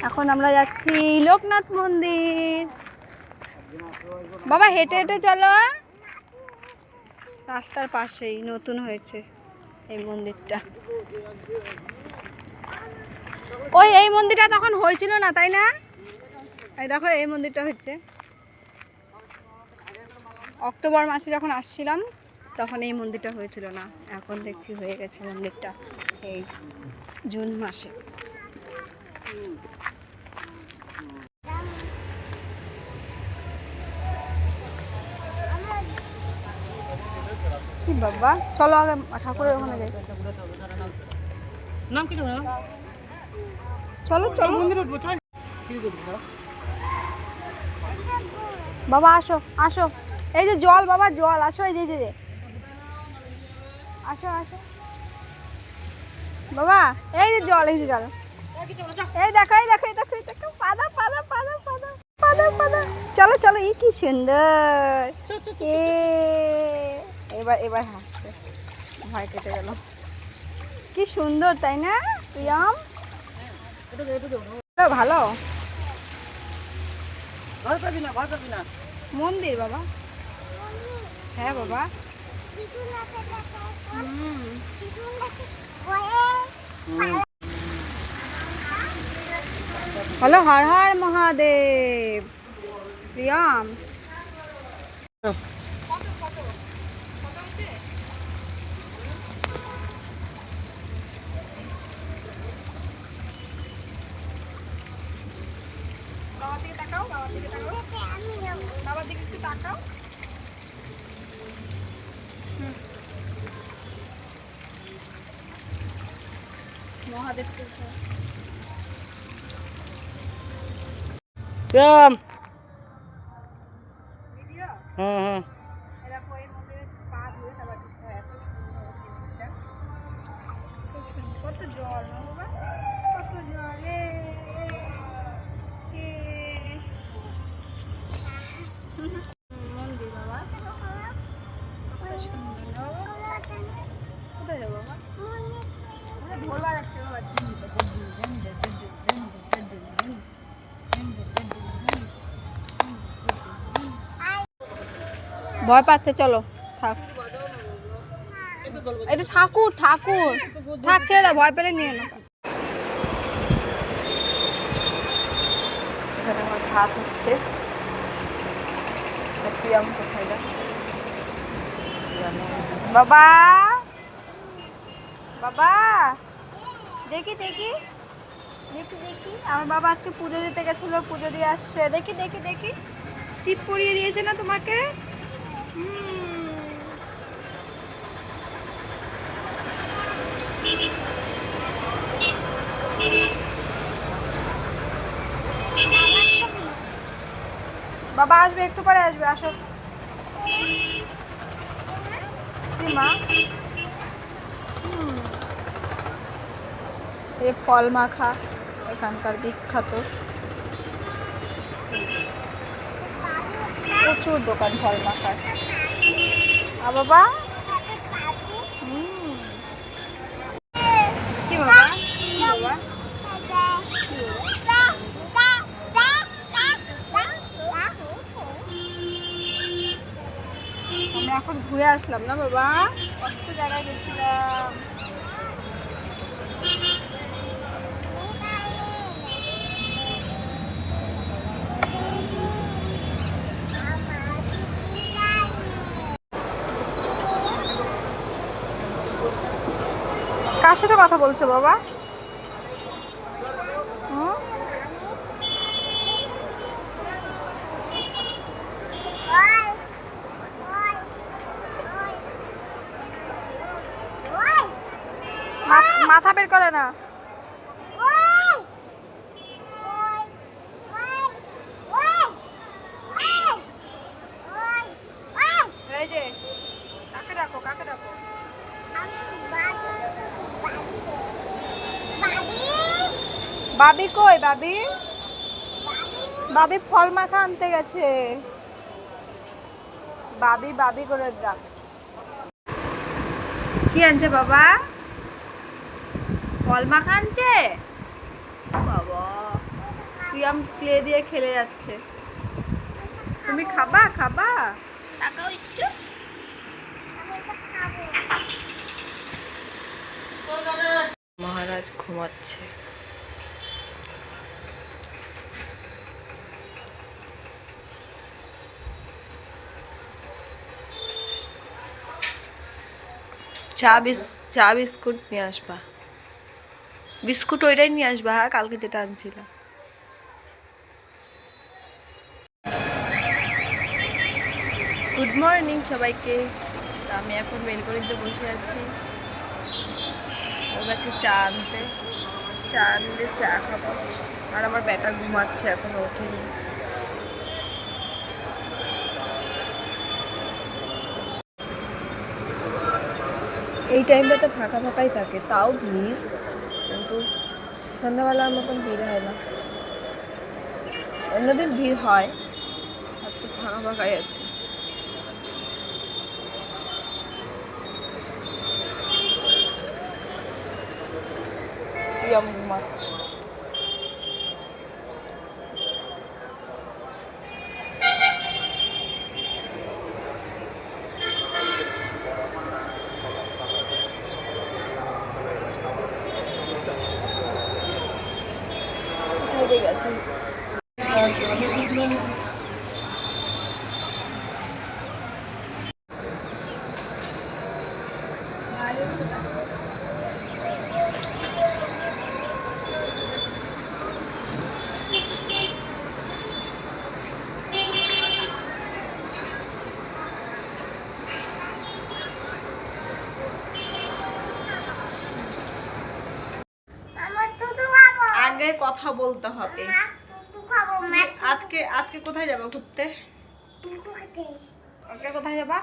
এখন আমরা যাচ্ছি লোকনাথ মন্দির। বাবা হেঁটে হেঁটে চলো, রাস্তার পাশেই নতুন হয়েছে এই মন্দিরটা। ওই এই মন্দিরটা তখন হয়েছিল না, তাই না? এই দেখো এই মন্দিরটা হচ্ছে অক্টোবর মাসে যখন আসছিলাম তখন এই মন্দিরটা হয়েছিল না, এখন দেখছি হয়ে গেছে মন্দিরটা এই জুন মাসে। কি বাবা, চলো আগে ঠাকুরের ওখানে যাই। নাম কি? চলো চলো বাবা, আসো আসো, এই যে জল বাবা, জল, আসো, এই যে আসো আসো বাবা, এই যে জল, এই যে জল, এই দেখো এই দেখো এই দেখো এই দেখো, পাদা পাদা পাদা পাদা পাদা পাদা, চলো চলো, এই কি সুন্দর। এবার এবার হাসছে, ভয় কেটে গেল। কি সুন্দর তাই না প্রিয়ম? ভালো মন্দির বাবা। হ্যাঁ বাবা, হ্যালো, হর হর মহাদেব। প্রিয়ম বাবার দিকে তাকাও, বাবার দিকে তাকাও, বাবার দিকে একটু তাকাও। মহাদেব প্রিয়ম। ভিডিও হুম। এরকম এই মন্দিরে পা ধুয়ে তারপর দিতে হয়, এত সুন্দর জিনিসটা। কত জল না বাবা, কত জল। মন্দির বাবা, কত সুন্দর না বাবা। কোথায় যাবো বাবা? ঢোল বাজাচ্ছে বাবা। ভয় পাচ্ছে, চলো থাক। এটা ঠাকুর, ঠাকুর থাক, ছেড়ে দাও, ভয় পেলে নিয়ে না। এখানে আমার ভাত হচ্ছে। প্রিয়ম কোথায় যা? বাবা বাবা, দেখি দেখি দেখি দেখি, আমার বাবা আজকে পুজো দিতে গেছিল, পুজো দিয়ে আসছে। দেখি দেখি দেখি, টিপ পরিয়ে দিয়েছে না তোমাকে? বাবা আসবে, একটু পরে আসবে, আসো। মা এই ফল মাখা এখানকার বিখ্যাত, প্রচুর দোকান ফল মাখার। বাবা কি বাবা, কি বাবা, আমরা এখন ঘুরে আসলাম না বাবা, কত জায়গায় গেছিলাম। কার সাথে কথা বলছো বাবা? মাথা বের করে না। এই যে কাকে ডাকো, কাকে ডাকো? বাবি কই? বাবি, বাবি ফল মাখা আনতে গেছে। বাবি বাবি করে ডাক। কি আনছে বাবা? ফল মাখা আনছে বাবা। প্রিয়াম ক্লে দিয়ে খেলে যাচ্ছে। তুমি খাবা খাবা? তাকাও একটু। মহারাজ ঘুমাচ্ছে। চা বিস্কুট নিয়ে আসবা। বিস্কুট ওইটাই নিয়ে আসবা, হ্যাঁ, কালকে যেটা আনছিলাম। গুড মর্নিং সবাইকে। আমি এখন বেলকনিতে বসে আছি, ওর কাছে চা আনলে চা খাবো। আর আমার বেটা ঘুমাচ্ছে, এখনো ওঠেনি। এই টাইমটাতে ফাঁকা ফাঁকাই থাকে, তাও ভিড়, কিন্তু সন্ধ্যাবেলার মতন ভিড় হয় না। অন্যদিন ভিড় হয়, আজকে ফাঁকা ফাঁকাই আছে। প্রিয়ম ঘুমাচ্ছে। গেছে আগে কথা বলতে হবে। আজকে আজকে কোথায় যাবো ঘুরতে? আজকে কোথায় যাবা?